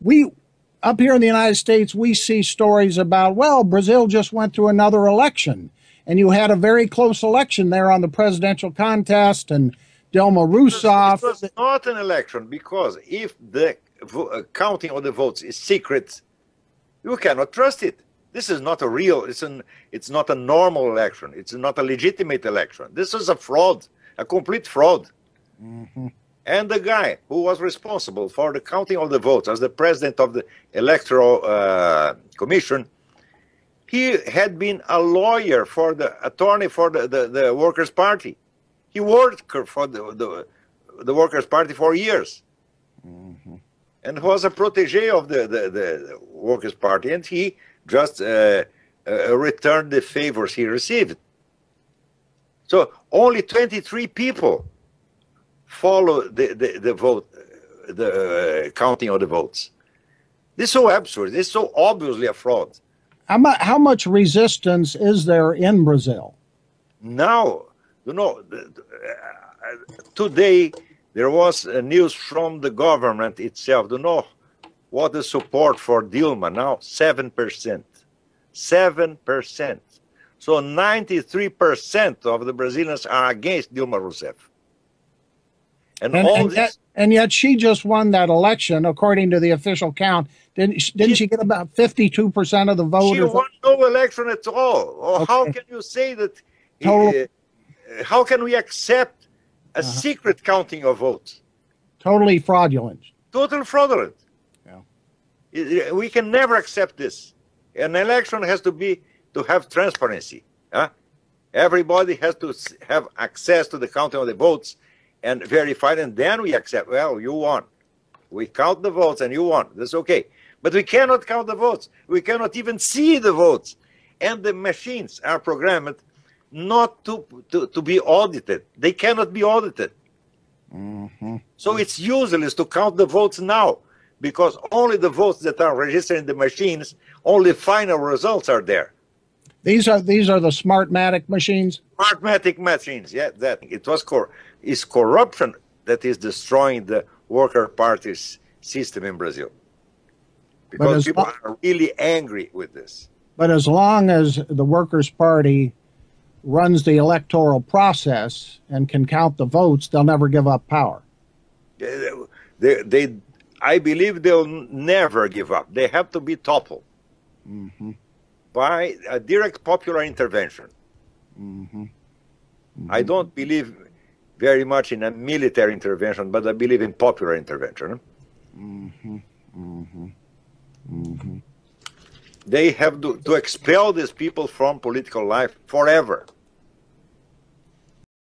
we up here in the United States, we see stories about, well, Brazil just went through another election, and you had a very close election there on the presidential contest, and Dilma Rousseff. It was not an election, because if the counting of the votes is secret, you cannot trust it. This is not a real, it's not a normal election. It's not a legitimate election. This is a fraud, a complete fraud. Mm-hmm. And the guy who was responsible for the counting of the votes as the president of the Electoral Commission, he had been a lawyer for the attorney for the Workers' Party. He worked for the Workers' Party for years. Mm-hmm. And was a protege of the Workers' Party, and he just returned the favors he received. So only 23 people follow the vote, the counting of the votes. This is so absurd. This is so obviously a fraud. How much resistance is there in Brazil? Now, you know, today there was news from the government itself. You know what the support for Dilma now? 7%. 7%. So 93% of the Brazilians are against Dilma Rousseff. And yet she just won that election, according to the official count. Didn't she get about 52% of the vote? She won no election at all. Okay. How can you say that? How can we accept a secret counting of votes? Totally fraudulent. Total fraudulent. Yeah. We can never accept this. An election has to have transparency. Everybody has to have access to the counting of the votes and verify it, and then we accept, well, you won. We count the votes and you won. That's okay. But we cannot count the votes. We cannot even see the votes. And the machines are programmed not to be audited. They cannot be audited. Mm-hmm. So it's useless to count the votes now, because only the votes that are registered in the machines, only final results are there. These are the Smartmatic machines? Smartmatic machines, yeah. That it was is corruption that is destroying the Worker Party's system in Brazil. Because people are really angry with this. But as long as the Workers' Party runs the electoral process and can count the votes, they'll never give up power. I believe they'll never give up. They have to be toppled by a direct popular intervention. I don't believe very much in a military intervention, but I believe in popular intervention. They have to expel these people from political life forever.